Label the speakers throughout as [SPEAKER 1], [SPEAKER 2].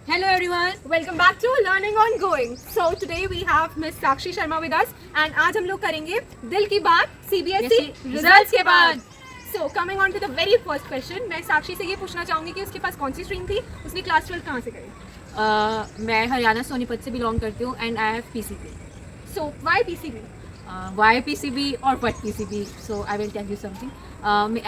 [SPEAKER 1] Hello everyone.
[SPEAKER 2] Welcome back to Learning Ongoing. So today we have Miss Sakshi Sharma with us and आज हम लोग करेंगे दिल की बात CBSE
[SPEAKER 1] Results के बाद.
[SPEAKER 2] So coming on to the very first question, मैं साक्षी से ये पूछना चाहूँगी कि उसके पास कौन सी स्ट्रीम थी, उसने क्लास 12 कहाँ से करी?
[SPEAKER 1] मैं हरियाणा सोनीपत से बिलोंग करती हूँ and I have PCB.
[SPEAKER 2] So why PCB?
[SPEAKER 1] Why PCB और what PCB? So I will tell you something.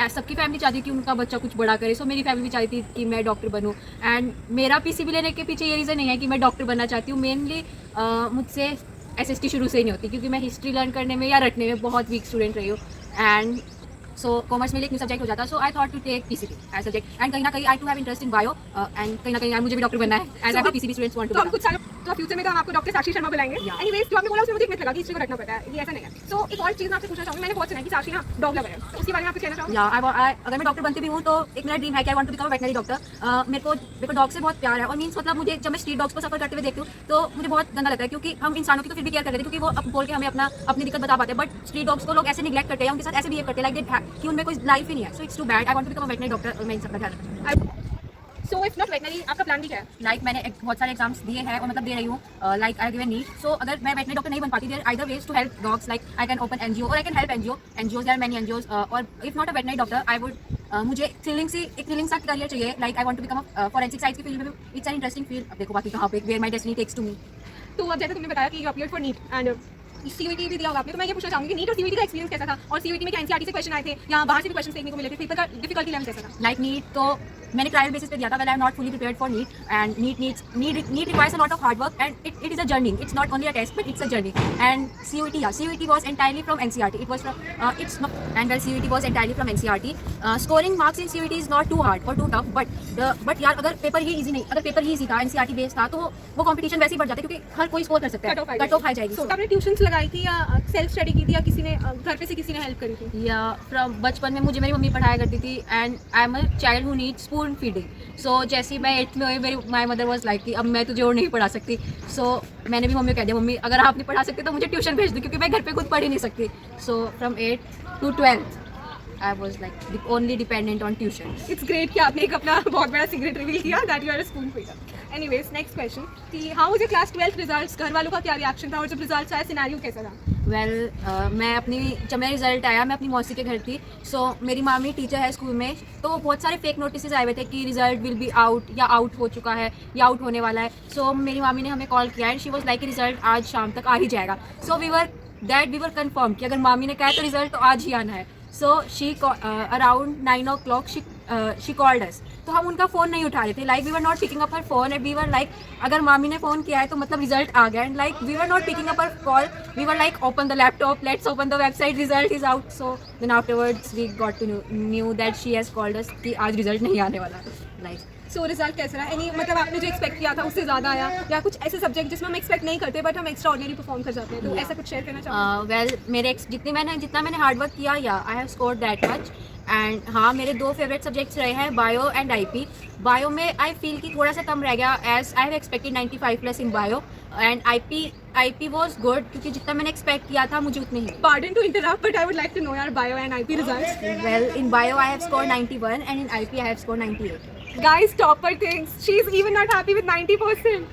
[SPEAKER 1] सबकी फैमिली चाहती थी कि उनका बच्चा कुछ बड़ा करे, सो मेरी फैमिली भी चाहती थी कि मैं डॉक्टर बनूं. एंड मेरा PCB लेने के पीछे ये रीज़न नहीं है कि मैं डॉक्टर बनना चाहती हूँ. मेनली मुझसे SST शुरू से ही नहीं होती, क्योंकि मैं हिस्ट्री लर्न करने में या रटने में बहुत वीक स्टूडेंट रही हूँ. एंड सो कॉमर्स में एक न्यू सब्जेक्ट हो जाता, so I thought to take PCB as subject. And कहीं ना कहीं I too have interest in bio and कहीं ना कहीं मुझे भी डॉक्टर बनना है as I PCB students want
[SPEAKER 2] तो हम
[SPEAKER 1] टू.
[SPEAKER 2] कुछ सालों तो फ्यूचर में तो हम आपको डॉक्टर साक्षी शर्मा बुलाएंगे. एनीवेज जो आपने बोला उसमें मुझे एक मिनट लगा कि हिस्ट्री को रखना पड़ता है, ये ऐसा नहीं है. सो एक और चीज़ मैं आपसे पूछना चाहूँगी, मैंने बहुत सुना है कि साक्षी ना डॉग लवर है, तो उसके बारे में आप कुछ कहना चाहोगे?
[SPEAKER 1] अगर मैं डॉक्टर बनती भी हूँ तो एक मेरा ड्रीम है कि I want to become veterinary doctor. मेरे को डॉग से बहुत प्यार है, और मीन्स मतलब मुझे जब मैं स्ट्रीट डॉग्स को सफर करते हुए देखती हूँ तो मुझे बहुत गंदा लगता है, क्योंकि हम इंसानों की तो फिर भी केयर करते हैं, क्योंकि वो अब बोल के हमें अपनी दिक्कत बता पाते हैं. बट स्ट्रीट डॉग्स को लोग ऐसे निगलेक्ट करते हैं, उनके साथ ऐसे बिहेव करते हैं लाइक कि उनमें कोई लाइफ ही नहीं है. So it's too bad. I want to become a veterinary doctor और मैं इन सबका ध्यान रखूँ.
[SPEAKER 2] सो इफ नॉट वेटनरी, आपका प्लान भी क्या है?
[SPEAKER 1] लाइक मैंने बहुत सारे एग्जाम्स दिए हैं और मतलब दे रही हूँ. Like I given NEET. So अगर मैं वेटनरी डॉक्टर नहीं बन पाती, there either ways to help dogs. Like I can open NGO और I can help NGOs. There are many NGOs. और if not a veterinary doctor I would मुझे thrilling सा career चाहिए. Like I want to become a forensic science की field में. It's an interesting field. अब देखो बाकी कहाँ पे where my destiny takes to me.
[SPEAKER 2] तो अब जैसे तुमने बताया कि you appeared for NEET and CUET भी दिया होगा आपने, तो मैं ये पूछना चाहूँगी कि नीट और CUET का एक्सपीरियंस कैसा था, और CUET में क्या NCERT से क्वेश्चन आए थे या बाहर से भी क्वेश्चन देखने को मिले थे, पेपर का डिफिकल्टी लेवल कैसा था?
[SPEAKER 1] लाइक नीट तो मैंने ट्रायल बेसिस पे दिया था. Well I am not fully prepared for NEET and NEET requires a lot of hard work and it is a journey. It's not only a test but it's a journey. And CUET was entirely from NCERT. It was from it's and well CUET was entirely from NCERT. Scoring marks in CUET is not too hard और too tough, but यार अगर पेपर ही easy था, NCERT based था, तो वो competition वैसे ही बढ़ जाता है, क्योंकि हर कोई स्कोर कर सकता है. कट ऑफ आ जाएगी.
[SPEAKER 2] तो आपने ट्यूशन्स लगाई थी या सेल्फ स्टडी की थी या किसी ने घर पे से किसी ने हेल्प करी थी?
[SPEAKER 1] या फ्रॉम बचपन में मुझे मेरी मम्मी पढ़ाया करती थी and I am a child who need spoon feeding. So जैसे ही मैं 8th में हुई, मेरी माय मदर वाज लाइक कि अब मैं तुझे और नहीं पढ़ा सकती. सो मैंने भी मम्मी को कह दिया, मम्मी अगर आप नहीं पढ़ा सकते तो मुझे ट्यूशन भेज दो, क्योंकि मैं घर पे खुद पढ़ ही नहीं सकती. So from 8th to 12th I was like only dependent on tuition.
[SPEAKER 2] It's great कि आपने एक अपना बहुत बड़ा सीक्रेट रिवील किया that you are a spoon feeder. Anyways next question कि how was your class 12th results? घर वालों का क्या रिएक्शन था, और जब रिजल्ट्स आया सिनेरियो कैसा था?
[SPEAKER 1] मैं जब मेरा रिजल्ट आया, मैं अपनी मौसी के घर थी. सो मेरी मामी टीचर है स्कूल में, तो बहुत सारे फेक नोटिस आए हुए थे कि रिजल्ट विल बी आउट या आउट हो चुका है या आउट होने वाला है. सो मेरी मामी ने हमें कॉल किया and she was like result आज शाम तक आ ही जाएगा. सो वी वर कन्फर्म कि अगर मामी ने कहा तो रिजल्ट तो आज ही आना है. So she around 9 o'clock she called us. तो हम उनका फ़ोन नहीं उठा रहे थे. Like we were not picking up her phone and we were like अगर मामी ने फ़ोन किया है तो मतलब रिजल्ट आ गया. And like we were not picking up her call. We were like open the laptop, let's open the website, result is out. So then afterwards we got to knew that she has called us कि आज result नहीं आने वाला. Like
[SPEAKER 2] so result कैसा रहा? Any मतलब आपने जो एक्सपेक्ट किया था उससे ज़्यादा आया, या कुछ ऐसे सब्जेक्ट जिसमें हम एक्सपेक्ट नहीं करते बट हम एक्स्ट्रा ऑर्डिनरी परफॉर्म कर जाते हैं, तो ऐसा कुछ शेयर करना चाहूँगा?
[SPEAKER 1] वेल जितना मैंने हार्ड वर्क किया, या I have scored that much. And हाँ, मेरे 2 फेवरेट सब्जेक्ट्स रहे हैं, बायो एंड IP. बायो में आई फील कि थोड़ा सा कम रह गया, as I have expected 95+ in bio. And IP was good, क्योंकि जितना मैंने एक्सपेक्ट किया था मुझे उतने ही.
[SPEAKER 2] Pardon to interrupt, but I would like to know your bio and IP results.
[SPEAKER 1] Well in bio I have score 91 and in IP I have score 98.
[SPEAKER 2] Guys, topper thinks she's even not happy with 90%.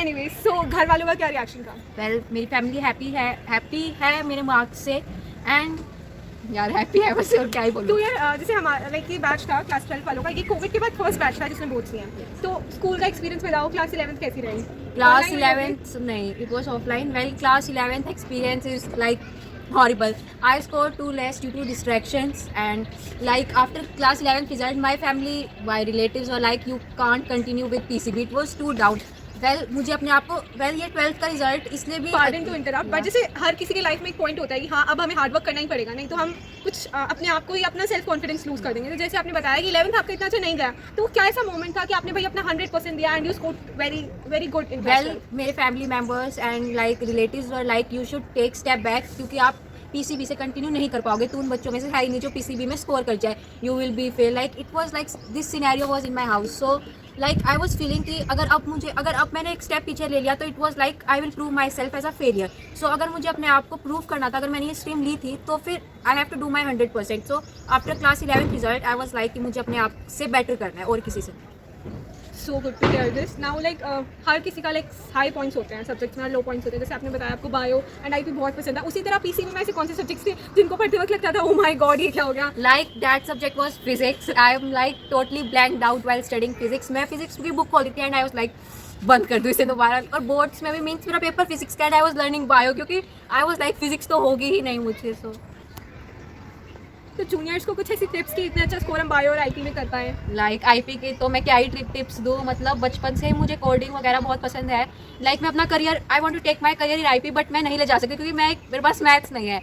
[SPEAKER 2] Anyways, so घर वालों का क्या reaction था?
[SPEAKER 1] Well मेरी family happy है मेरे marks से. And यार हैप्पी है बस, और क्या ही बोलूं.
[SPEAKER 2] तो यार जैसे हमारा लाइक ये बैच था क्लास 12 वालों का, ये कोविड के बाद फर्स्ट बैच था जिसने बोर्ड्स लिए हैं, तो स्कूल का एक्सपीरियंस बताओ. क्लास 11th कैसी रही?
[SPEAKER 1] क्लास
[SPEAKER 2] Online
[SPEAKER 1] 11th नहीं, it was offline. Well, class 11th experience is like horrible. I scored 2 less due to distractions, and like after class 11th result, my relatives were like, you can't continue with PCB. It was too down. मुझे अपने आप को ये 12th का result इसलिए भी.
[SPEAKER 2] Pardon to interrupt, but जैसे हर किसी के लाइफ में एक पॉइंट होता है कि हाँ अब हमें हार्ड वर्क करना ही पड़ेगा, नहीं तो हम कुछ अपने आप को ही अपना सेल्फ कॉन्फिडेंस लूज कर देंगे. तो जैसे आपने बताया कि 11th आपका इतना अच्छा नहीं गया, तो क्या ऐसा मोमेंट था कि आपने भाई अपना 100% दिया and you scored very very good in?
[SPEAKER 1] मेरे family members and like relatives were like you should take step back, क्योंकि आप PCB से कंटिन्यू नहीं कर पाओगे. तो उन बच्चों में से है ही नहीं जो PCB में स्कोर कर जाए. You will be fail. Like it was like this scenario was in my house. So like I was feeling कि अगर अब मैंने एक स्टेप पीछे ले लिया तो it was like I will prove myself as a failure. So अगर मुझे अपने आप को प्रूव करना था, अगर मैंने ये स्ट्रीम ली थी, तो फिर I have to do my 100%. So after class 11th result I was like कि मुझे अपने आप से बेटर करना है और किसी से.
[SPEAKER 2] So good to hear this now like हर किसी का लाइक हाई पॉइंट्स होते हैं सब्जेक्ट्स में, लो पॉइंट्स होते हैं। जैसे आपने बताया आपको बायो एंड आईपी बहुत पसंद है, उसी तरह पीसीबी में ऐसे कौन से सब्जेक्ट्स थे जिनको पढ़ते वक्त लगता था ओ माय गॉड ये क्या हो गया?
[SPEAKER 1] Like that subject was physics. I am like totally blanked out while studying physics. मैं physics की बुक खोली थी and I was like बंद कर दूँ इसे दोबारा। और बोर्ड्स में भी मीन्स मेरा पेपर फिजिक्स का and I was learning bio, क्योंकि आई वाज लाइक फिजिक्स तो होगी ही नहीं मुझे। सो
[SPEAKER 2] तो जूनियर्स को कुछ ऐसी टिप्स की इतना अच्छा स्कोर हम बायो और आईपी में कर पाए?
[SPEAKER 1] लाइक आईपी की तो मैं क्या ही टिप्स दूँ, मतलब बचपन से ही मुझे कोडिंग वगैरह बहुत पसंद है। लाइक मैं अपना career, I want to take my career in IP, but मैं नहीं ले जा सकती क्योंकि मेरे पास मैथ्स नहीं है।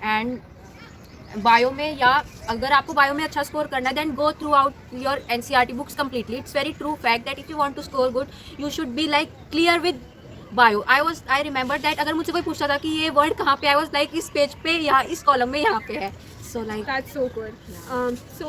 [SPEAKER 1] एंड बायो में, या अगर आपको बायो में अच्छा स्कोर करना है then go throughout your NCERT books completely. It's very true fact that if you want to score good you should be like clear with bio. I remember that अगर मुझसे कोई पूछता था कि ये वर्ड कहाँ पे, आई वाज लाइक इस पेज पे या इस कॉलम में यहाँ पे है। So like
[SPEAKER 2] that's so good. So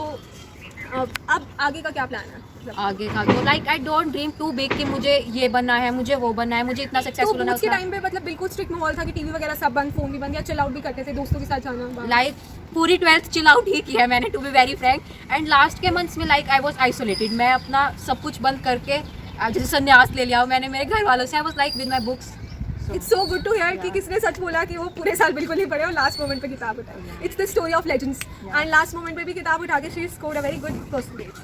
[SPEAKER 2] अब आगे का क्या प्लान है?
[SPEAKER 1] आगे का तो like I don't dream too big कि मुझे ये बनना है, मुझे वो बनना है, मुझे इतना सक्सेसफुल होना है।
[SPEAKER 2] उसके टाइम पे मतलब बिल्कुल स्ट्रिक्ट माहौल था कि टीवी वगैरह सब बंद, फोन भी बंद, या चिल आउट भी करते थे दोस्तों के साथ जाना?
[SPEAKER 1] लाइक पूरी 12th चिल आउट ही की है मैंने, to be very frank. And last के मंथ्स में लाइक आई वाज आइसोलेटेड, मैं अपना सब कुछ बंद करके जैसे संन्यास ले लिया मैंने मेरे घर वालों से। I was like with my books.
[SPEAKER 2] It's so good to hear कि किसने सच बोला कि वो पूरे साल बिल्कुल नहीं पढ़े और लास्ट मोमेंट पे किताब उठाई। It's the story of legends and last moment पे भी किताब उठा के she scored a very good percentage.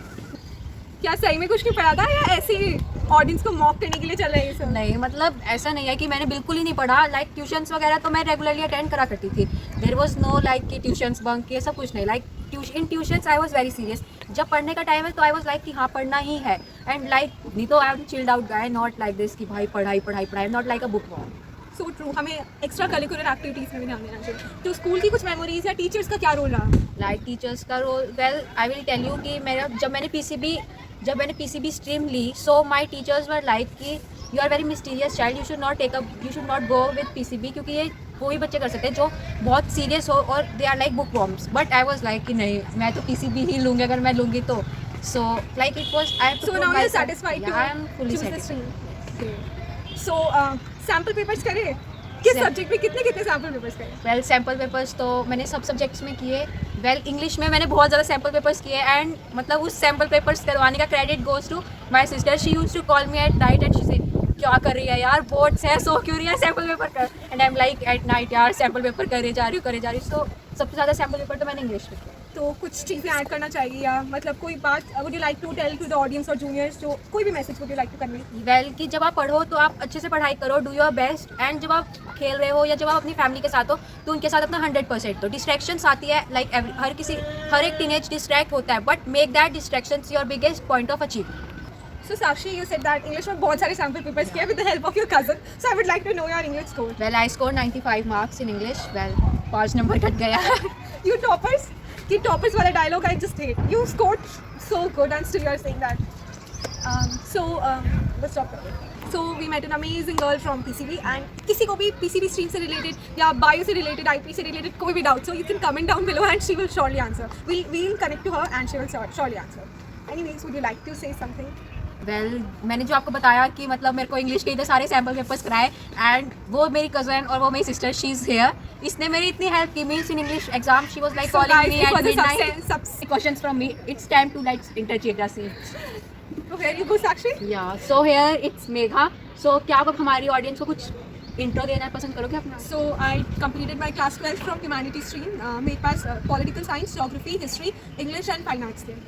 [SPEAKER 2] क्या सही में कुछ नहीं पढ़ा था या ऐसे ही ऑडियंस को मॉक करने के लिए चल रही है सब?
[SPEAKER 1] नहीं, मतलब ऐसा नहीं है कि मैंने बिल्कुल ही नहीं पढ़ा। लाइक ट्यूशन्स वगैरह तो मैं रेगुलरली अटेंड करा करती थी। देयर वाज नो लाइक कि ट्यूशन्स बंक, ये सब कुछ नहीं। Like in tuitions I was very serious. जब पढ़ने का टाइम है तो आई वाज लाइक कि हाँ पढ़ना ही है। एंड लाइक नहीं तो I am chilled out guy, not like this कि भाई पढ़ाई पढ़ाई पढ़ाई, not like a bookworm.
[SPEAKER 2] So true, हमें एक्स्ट्रा करिकुलर एक्टिविटीज़ में भी ध्यान देना चाहिए। तो स्कूल की कुछ मेमोरीज या टीचर्स का क्या रोल रहा?
[SPEAKER 1] लाइक टीचर्स का role, well I will tell you कि मेरा जब मैंने पीसीबी स्ट्रीम ली, so my teachers were like कि you are very mysterious child, you should not go with PCB, क्योंकि ये वही बच्चे कर सकते हैं जो बहुत सीरियस हो और they are like bookworms. But I was like कि नहीं, मैं तो पीसीबी ही लूँगी अगर मैं लूँगी तो। So like it was, I
[SPEAKER 2] so now you are satisfied too
[SPEAKER 1] I am fully
[SPEAKER 2] choose the
[SPEAKER 1] satisfied.
[SPEAKER 2] stream? So sample papers करें? किस सब्जेक्ट में कितने सैम्पल पेपर्स करें?
[SPEAKER 1] वेल सैम्पल पेपर्स तो मैंने सब सब्जेक्ट्स में किए। वेल इंग्लिश में मैंने बहुत ज़्यादा सैम्पल पेपर्स किए एंड मतलब उस सैम्पल पेपर्स करवाने का credit goes to my sister. She used to call me at night and she say क्या कर रही है यार, बोर्ड्स है, सो क्यों रही है, सैम्पल पेपर कर। And I am like at night यार सैम्पल पेपर करे जा रही हूँ। सो सबसे ज़्यादा सैम्पल पेपर तो मैंने इंग्लिश में किया।
[SPEAKER 2] तो कुछ चीज़ें ऐड करना चाहिए या मतलब कोई बात would you like to tell to the audience और जूनियर्स, जो कोई भी message would you like to convey?
[SPEAKER 1] Well कि जब आप पढ़ो तो आप अच्छे से पढ़ाई करो, डू योर बेस्ट। एंड जब आप खेल रहे हो या जब आप अपनी फैमिली के साथ हो तो उनके साथ अपना 100% दो। डिस्ट्रैक्शंस आती है, लाइक हर एक टीनेज डिस्ट्रैक्ट होता है, but make that distractions your biggest point of achievement.
[SPEAKER 2] So Sakshi, you said that English में बहुत सारे sample papers किए with the help of your cousin. So I would like to know your English score.
[SPEAKER 1] Well I score 95 marks in English. Well 5 number cut गया।
[SPEAKER 2] You toppers, कि toppers वाला dialogue I just hate. You scored so good and still you are saying that. Let's stop there. So we met an amazing girl from PCB and किसी को भी PCB stream से related या bio से related, IP से related कोई भी doubt, so you can comment down below and she will surely answer. We'll connect to her and she will surely answer. Anyways, would you like to say something?
[SPEAKER 1] Well मैंने जो आपको बताया कि मतलब मेरे को इंग्लिश के इतने सारे सैम्पल पेपर्स कराए एंड वो मेरी कज़न और वो मेरी सिस्टर, शी इज़ हियर, इसने मेरी इतनी हेल्प की। Means in English exam she was like calling me at midnight, questions from me, it's time to like interchange us.
[SPEAKER 2] So here you go, Sakshi.
[SPEAKER 1] Yeah so here it's Megha. So क्या आप हमारी audience को कुछ intro देना पसंद करोगे अपना?
[SPEAKER 2] So I completed my class 12 from humanities stream. मेरे पास political science, geography, history, English and fine arts थे।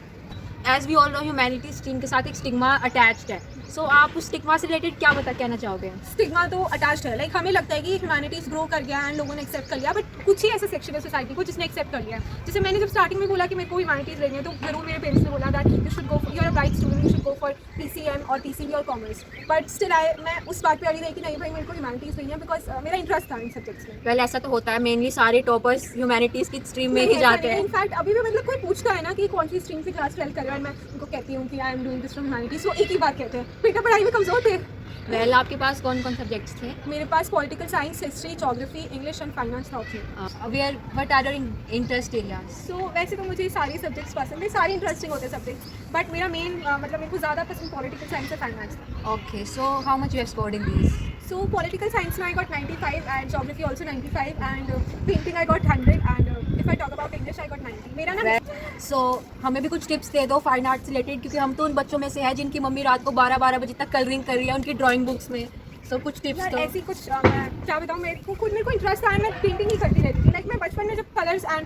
[SPEAKER 1] As we all know humanity stream के साथ एक स्टिग्मा अटैच्ड है। सो आप उस स्टिग्मा से रिलेटेड क्या कहना चाहोगे?
[SPEAKER 2] स्टिग्मा तो अटैच्ड है, लाइक हमें लगता है कि ह्यूमैनिटीज ग्रो कर गया एंड लोगों ने एक्सेप्ट कर लिया, बट कुछ ही ऐसे सेक्शन है सोसाइटी को जिसने एक्सेप्ट कर लिया। जैसे मैंने जब स्टार्टिंग में बोला कि मेरे को ह्यूमैनिटीज लेनी है तो जरूर मेरे पेरेंट्स ने बोला that you should go, you are a bright student, you should go for PCM और PCB और कॉमर्स। बट स्टिल मैं उस बात पे अड़ी रही कि नहीं भाई मेरे को ह्यूमैनिटीज लेनी है बिकॉज मेरा इंटरेस्ट था इन सब्जेक्ट्स में।
[SPEAKER 1] वेल ऐसा तो होता है, मेनली सारे टॉपर्स ह्यूमैनिटीज़ की स्ट्रीम में ही जाते हैं।
[SPEAKER 2] इनफैक्ट अभी भी मतलब कोई पूछता है ना कि कौन सी स्ट्रीम से क्लास 12 कर रहे हो, मैं उनको कहती हूँ कि I am doing this from humanities, तो एक ही बात कहते हैं बेटा पढ़ाई में कमजोर थे।
[SPEAKER 1] वेल आपके पास कौन कौन सब्जेक्ट्स थे?
[SPEAKER 2] मेरे पास political science, history, geography, English and finance था option.
[SPEAKER 1] Where what are your interest areas?
[SPEAKER 2] So वैसे तो मुझे सारे सब्जेक्ट्स पसंद है, सारे इंटरेस्टिंग होते हैं सब्जेक्ट्स, बट मेरा मेन मतलब मेरे को ज़्यादा पसंद पॉलिटिकल साइंस और finance.
[SPEAKER 1] Okay, so how much you have scored in these?
[SPEAKER 2] So political science में I got 95 and geography also 95 and painting I got 100 and if I talk about English I got 90. मेरा ना
[SPEAKER 1] सो हमें भी कुछ tips दे दो fine art से related, क्योंकि हम तो उन बच्चों में से हैं जिनकी मम्मी रात को 12-12 बजे तक कलरिंग कर रही है उनकी ड्राइंग बुक्स में। सो कुछ टिप्स
[SPEAKER 2] यार
[SPEAKER 1] दो।
[SPEAKER 2] ऐसी कुछ मैं क्या बताऊँ, मेरे को इंटरेस्ट था, मैं पेंटिंग ही करती रहती थी। लाइक मैं बचपन में जब कलर्स एंड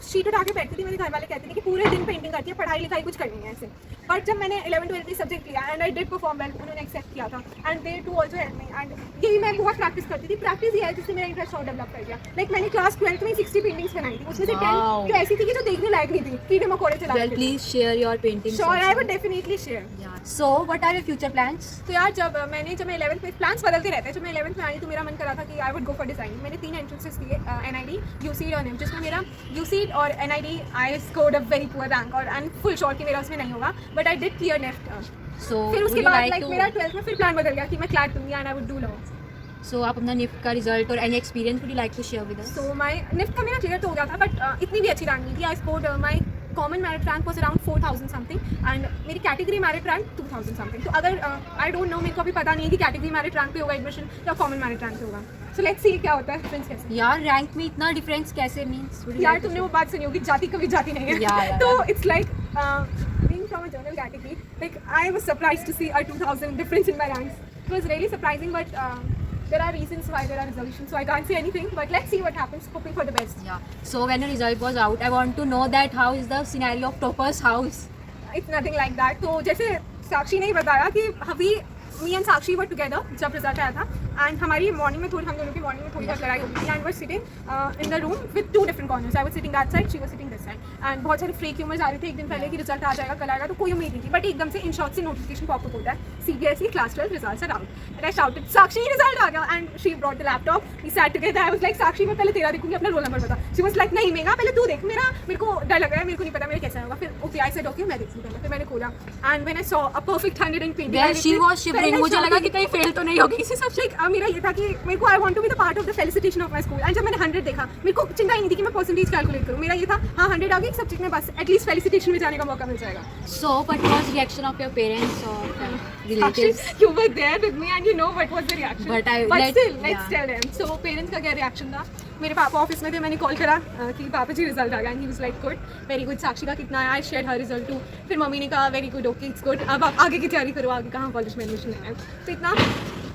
[SPEAKER 2] शीट उठा के बैठती थी, मेरे घर वाले कहते थे कि पूरे दिन पेंटिंग करती है, पढ़ाई लिखाई कुछ करनी है ऐसे। बट जब मैंने 11th-12th में सब्जेक्ट लिया and I did perform well, उन्होंने एक्सेप्ट किया था and they too also help me. And यही मैं बहुत प्रैक्टिस करती थी, प्रैक्टिस ही है जिससे मेरा इंटरेस्ट और डेवलप कर गया। लाइक मैंने क्लास 12th में 60 पेंटिंग्स बनाई थी, उसमें से 10
[SPEAKER 1] Wow.
[SPEAKER 2] जो ऐसी थी कि जो देखने लायक नहीं थी, कीड़े मकोड़े चला
[SPEAKER 1] well please share your painting.
[SPEAKER 2] Sure, I would definitely share.
[SPEAKER 1] So what are your future plans?
[SPEAKER 2] तो यार जब मैं 11th में प्लान्स बदलते रहते हैं, जब मैं 11th में आई तो मेरा मन करा था कि I would go for design. मैंने 3 एंट्रेंसेस दिए, NID, UCED और NIFT, जिसमें मेरा UCED और NID I scored a very poor rank और एंड फुल श्योर कि मेरा उसमें नहीं होगा, but I did clear NIFT।
[SPEAKER 1] सो
[SPEAKER 2] फिर उसके बाद लाइक मेरा 12th में फिर प्लान बदल गया कि मैं क्लैट दूंगी and I would do law.
[SPEAKER 1] So आप अपना निफ्ट का रिजल्ट और any experience would you like to share with us?
[SPEAKER 2] So my NIFT का मेरा क्लियर तो हो गया था, बट इतनी भी अच्छी रैंक नहीं थी। I scored my common merit rank was around 4000 something and मेरी कैटेगरी मेरिट रैंक 2000 समथिंग। तो अगर आई डोंट नो, मेरे को अभी पता नहीं है कि कैटेगरी मेरिट रैंक पे होगा एडमिशन या कॉमन मेरिट रैक पे होगा। सो लेट्स सी क्या होता है, डिफरेंस कैसे।
[SPEAKER 1] यार रैंक में इतना डिफरेंस कैसे? मींस
[SPEAKER 2] यार तुमने वो बात सुनी होगी, जाति कभी जाति नहीं है।
[SPEAKER 1] Yeah.
[SPEAKER 2] तो it's like being from a general category, like I was surprised to see a 2000 difference in my ranks. It was really surprising, but there are reasons why there are resolutions, so I can't say anything, but let's see what happens, hoping for the best.
[SPEAKER 1] Yeah. So when your result was out, I want to know that how is the scenario of topper's house?
[SPEAKER 2] It's nothing like that. तो जैसे साक्षी ने ही बताया कि अभी me and Sakshi were together जब result आया था and हमारी मॉर्निंग में थोड़ी, हम दोनों की मॉर्निंग में थोड़ी बहुत लड़ाई होती थी and were sitting in the room with 2 different corners. I was sitting that side, she was sitting this side and बहुत सारे फेक ह्यूमर्स आ रहे थे एक दिन पहले कि रिजल्ट आ जाएगा, कल आएगा, तो कोई उम्मीद नहीं थी। बट एकदम से इन शॉर्ट से नोटिफिकेशन पॉपअप होता है, CBSE class 12 results are out and I shouted Sakshi result आ गया and she brought the laptop, we sat together. I was like Sakshi मैं पहले तेरा देखूंगी, अपना रोल नंबर बता। शी वाज लाइक नहीं मेगा पहले तू देख, मेरे को डर लग रहा है, मेरे को नहीं पता मेरा कैसा होगा। फिर ओके आई सेड ओके मैं देखूंगी पहले। फिर मैंने खोला and when I saw a perfect 100 in painting,
[SPEAKER 1] Well, she was shivering. मुझे लगा कि कहीं फेल तो नहीं होगी
[SPEAKER 2] इसी सब से मेरा ये था कि मेरे को I want to be the part of the felicitation of my school. And जब मैंने 100 देखा, मेरे को चिंता ही नहीं थी कि मैं परसेंटेज कैलकुलेट करूँ। मेरा ये था हाँ 100 आ गई सब्जेक्ट में, बस एटलीस्ट फेलिसिटेशन में जाने का मौका मिल जाएगा।
[SPEAKER 1] So what was reaction of your parents or relatives?
[SPEAKER 2] You were there with me and you know what was the reaction.
[SPEAKER 1] But
[SPEAKER 2] still, let's
[SPEAKER 1] yeah.
[SPEAKER 2] tell them. So parents का क्या reaction था? मेरे पापा ऑफिस में थे, मैंने call करा कि पापा जी रिजल्ट आ गया and he was like good, very good. Sakshi का कितना है? I share her result too. फिर मम्मी ने कहा very good, okay it's good, अब आप आगे की तैयारी करो, आगे कहाँ कॉलेज में एडमिशन लेना है। तो इतना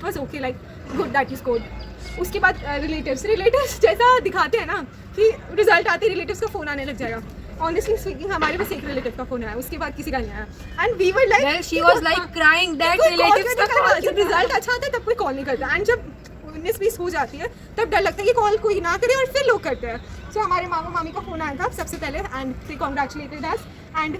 [SPEAKER 2] बस okay, like good that you scored. उसके बाद रिलेटिव्स जैसा दिखाते हैं ना कि रिजल्ट आते रिलेटिव्स का फ़ोन आने लग जाएगा। ऑनेस्टली स्पीकिंग हमारे पास एक रिलेटिव का फोन आया, उसके बाद किसी का नहीं आया and we were like
[SPEAKER 1] Well, she was like crying that relatives का call
[SPEAKER 2] जब रिजल्ट अच्छा आता है तब कोई कॉल नहीं करता एंड जब 19-20 हो जाती है तब डर लगता है कि कॉल कोई ना करे और फिर लोग करते हैं। सो हमारे मामा मामी का फोन आया था सबसे पहले and they congratulated us and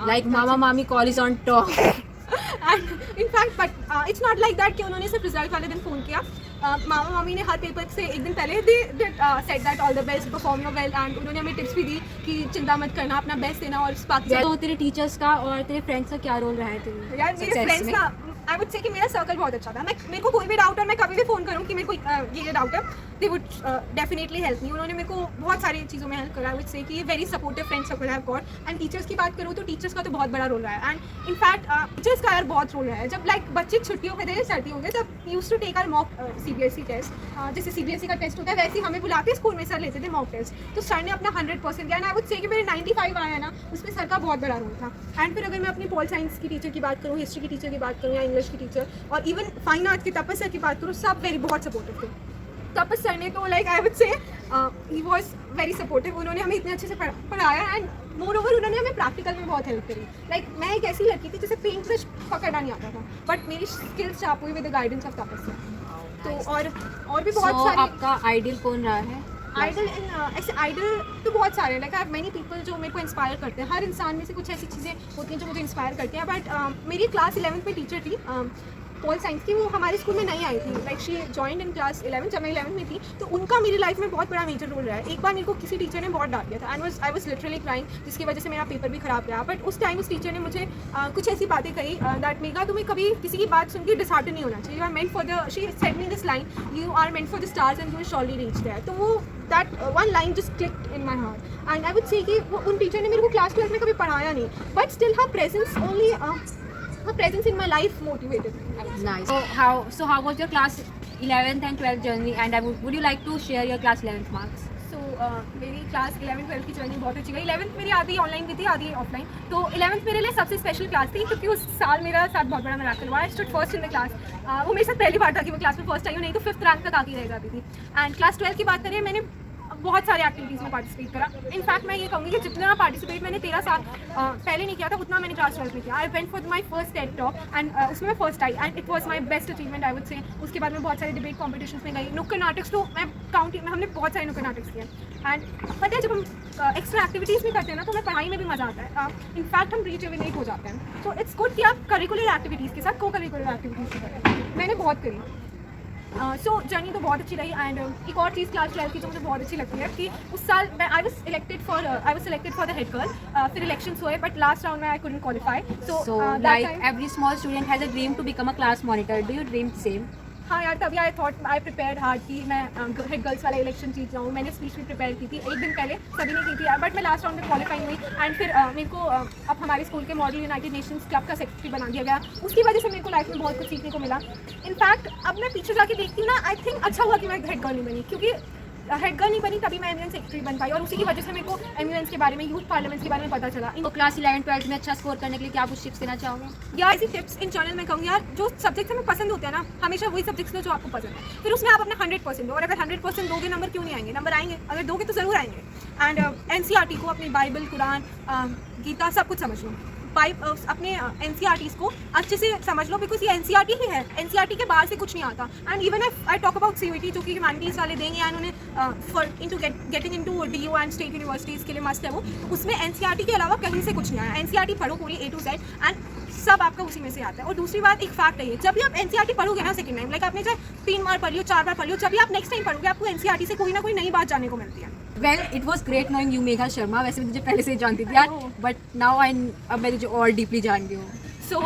[SPEAKER 1] like mama mami call is on top.
[SPEAKER 2] And in fact but it's not like that कि उन्होंने सिर्फ रिजल्ट वाले दिन फ़ोन किया। मामा मामी ने हर पेपर से एक दिन पहले they said that all the best, perform your well and उन्होंने हमें टिप्स भी दी कि चिंता मत करना, अपना बेस्ट देना और बाकी
[SPEAKER 1] तो तेरे टीचर्स का और तेरे फ्रेंड्स का क्या रोल रहा है तेरे
[SPEAKER 2] यार मेरे
[SPEAKER 1] success
[SPEAKER 2] फ्रेंड्स
[SPEAKER 1] में?
[SPEAKER 2] का आई वुड से कि मेरा सर्कल बहुत अच्छा था। मेरे को कोई भी डाउट है, मैं कभी भी फ़ोन करूँ कि मेरे को ये डाउट है, they would definitely help me. उन्होंने मेरे को बहुत सारी चीज़ों में हेल्प करा। आई वुड से कि very supportive friends circle have got. And teachers की बात करूँ तो टीचर्स का तो बहुत बड़ा रोल रहा है एंड इनफैक्ट टीचर्स का यार बहुत रोल रहा है। जब लाइक बच्चे छुट्टियों पे थे, सर्दियों में, तब use to take our mock CBSE test. जैसे CBSE का टेस्ट होता है वैसे ही हमें बुलाते स्कूल में, सर लेते थे मॉक टेस्ट। तो सर ने अपना 100% दिया एंड आई वुड से कि मेरे 95 आया ना, उसमें सर का बहुत बड़ा रोल था। एंड फिर अगर मैं अपनी पॉल साइंस की टीचर की बात करूँ, हिस्ट्री की टीचर की बात करूँ या इंग्लिश की टीचर और इवन फाइन आर्ट के तपस सर की बात करूँ, सब बहुत सपोर्टिव थे। तपस सर ने तो लाइक आई वुड से ही वाज वेरी सपोर्टिव। उन्होंने हमें इतने अच्छे से पढ़ाया एंड मोर ओवर उन्होंने हमें प्रैक्टिकल में बहुत हेल्प करी। लाइक मैं एक ऐसी लड़की थी जिसे पेंट ब्रश पकड़ना नहीं आता था, बट मेरी स्किल्स चाप हुई with the guidance of Tapas sir. तो और भी बहुत सारे।
[SPEAKER 1] आपका आइडियल कौन रहा है?
[SPEAKER 2] आइडल ऐसे आइडल तो बहुत सारे, like I have many people जो मेरे को इंस्पायर करते हैं। हर इंसान में से कुछ ऐसी चीज़ें होती हैं जो मुझे इंस्पायर करती हैं। बट मेरी क्लास 11th में टीचर थी पॉल साइंस की, वो हमारे स्कूल में नहीं आई थी। Like she joined in class 11 जब मैं 11th में थी, तो उनका मेरी लाइफ में बहुत बड़ा मेजर रोल रहा है। एक बार मेरे को किसी टीचर ने बहुत डांट दिया था and I was literally crying, जिसकी वजह से मेरा पेपर भी खराब गया। बट उस टाइम उस टीचर ने मुझे कुछ ऐसी बातें कही दैट मेगा तुम्हें कभी किसी की बात सुन के डिसहार्टन नहीं होना चाहिए। You are meant for the, she said me this line, you are meant for the stars and you will surely reach there. तो वो that one line just clicked in my heart and I would say कि वो उन teacher ने मेरे को class 12 में कभी पढ़ाया नहीं, but still her presence only her presence in my life motivated me.
[SPEAKER 1] Nice. So how was your class 11th and 12th journey? And would you like to share your class 11th marks?
[SPEAKER 2] So मेरी class 11th-12th की journey बहुत अच्छी गई। 11th मेरी आधी online भी थी, आधी ऑफलाइन। तो 11th मेरे लिए सबसे स्पेशल क्लास थी क्योंकि उस साल मेरा साथ बहुत बड़ा मिराकल हुआ। I stood first in the class. वो मेरे साथ पहली बार था कि मैं क्लास में फर्स्ट आई हूँ, नहीं तो 5th रैंक तक आके रह जाती थी। एंड क्लास 12 की बात करें, मैंने बहुत सारे एक्टिविटीज़ में पार्टिसिपेट करा। इनफैक्ट मैं ये कहूँगी कि जितना पार्टिसिपेट मैंने 13 साल पहले नहीं किया था, उतना मैंने क्लास 12 में किया। I went for my first Ted talk and उसमें मैं first I and it was my best achievement I would से। उसके बाद मैं बहुत सारे डिबेट कॉम्पिटिशन्स में गई। नुक्कड़ नाटक तो मैं काउंटी में हमने बहुत सारे नुक्कड़ नाटक किए। एंड पता है जब हम एक्स्ट्रा एक्टिविटीज़ भी करते हैं ना, तो हमें पढ़ाई में भी मज़ा आता है। इनफैक्ट हम रिजुविनेट हो जाते हैं। तो इट्स गुड कि आप करिकुलर एक्टिविटीज़ के साथ को करिकुलर एक्टिविटीज़ भी करें। मैंने बहुत करी। सो जर्नी तो बहुत अच्छी रही। एंड एक और चीज़ क्लास 12 की जो मुझे बहुत अच्छी लगती है कि उस साल मैं I was selected for the head girl. फिर इलेक्शंस हुए बट लास्ट राउंड में I couldn't qualify.
[SPEAKER 1] So like every small student has a dream to become a class monitor. Do you dream the same?
[SPEAKER 2] हाँ यार, तभी I thought I prepare hard कि मैं head girls वाला election जीत जाऊँ। मैंने speech भी प्रिपेयर की थी एक दिन पहले, सभी ने की थी यार, बट मैं लास्ट राउंड में क्वालिफाई हुई। एंड फिर मेरे को अब हमारे स्कूल के मॉडल यूनाइटेड नेशंस क्लब का सेक्रेटरी बना दिया गया। उसकी वजह से मेरे को लाइफ में बहुत कुछ सीखने को मिला। इनफैक्ट अब मैं पीछे जाके देखती हूँ ना, आई थिंक अच्छा हुआ कि मैं हेड गर्ल नहीं बनी, क्योंकि हेड गर्ल नहीं बनी तभी मैं एमयूएन सेक्रेटरी बन पाई और उसी की वजह से मेरे को एमयूएन के बारे में, यूथ पार्लियामेंट्स के बारे में पता चला।
[SPEAKER 1] तो क्लास 11-12 में अच्छा स्कोर करने के लिए क्या कुछ टिप्स देना चाहोगे?
[SPEAKER 2] यार ऐसी टिप्स इन जनरल मैं कहूँगी यार, जो सब्जेक्ट हमें पसंद होते हैं ना, हमेशा वही सब्जेक्ट्स लो जो आपको पसंद है। फिर उसमें आप अपना 100% दो, और अगर 100% दोगे नंबर क्यों नहीं आएंगे? नंबर आएंगे, अगर दोगे तो ज़रूर आएंगे। एंड एनसीईआरटी को, अपनी बाइबल, कुरान, गीता सब कुछ समझ लो। अपने एनसीईआरटीज़ को अच्छे से समझ लो, बिकॉज ये एनसीईआरटी ही है। एनसीईआरटी के बाहर से कुछ नहीं आता। And even I talk about CUET जो कि ह्यूमैनिटीज़ वाले देंगे एंड उन्हें for into getting into DU and state universities के लिए मस्ट है वो। उसमें एनसीईआरटी के अलावा कहीं से कुछ नहीं आया। एनसीईआरटी पढ़ो पूरी A to Z एंड सब आपका उसी में से आता है। और दूसरी बात, एक फैक्ट है ये, जब भी आप एनसीईआरटी पढ़ोगे ना सेकंड टाइम, लाइक आपने चाहे 3 बार पढ़ लियो, 4 बार पढ़ लियो, जब भी आप नेक्स्ट टाइम पढ़ोगे आपको एनसीईआरटी से कोई ना कोई नई बात जानने को मिलती है।
[SPEAKER 1] Well, it was great knowing you, Megha Sharma. वैसे भी तुझे पहले से ही जानती थी यार, but now अब मैं तुझे और डीपली जान गई हूँ.
[SPEAKER 2] So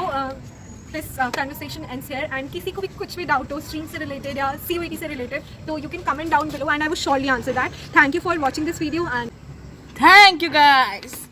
[SPEAKER 2] this conversation ends here, and किसी को भी कुछ भी डाउट हो स्ट्रीम से रिलेटेड या CUET से रिलेटेड, तो you can comment down below and I will surely answer that. Thank you for watching this video and
[SPEAKER 1] Thank you guys.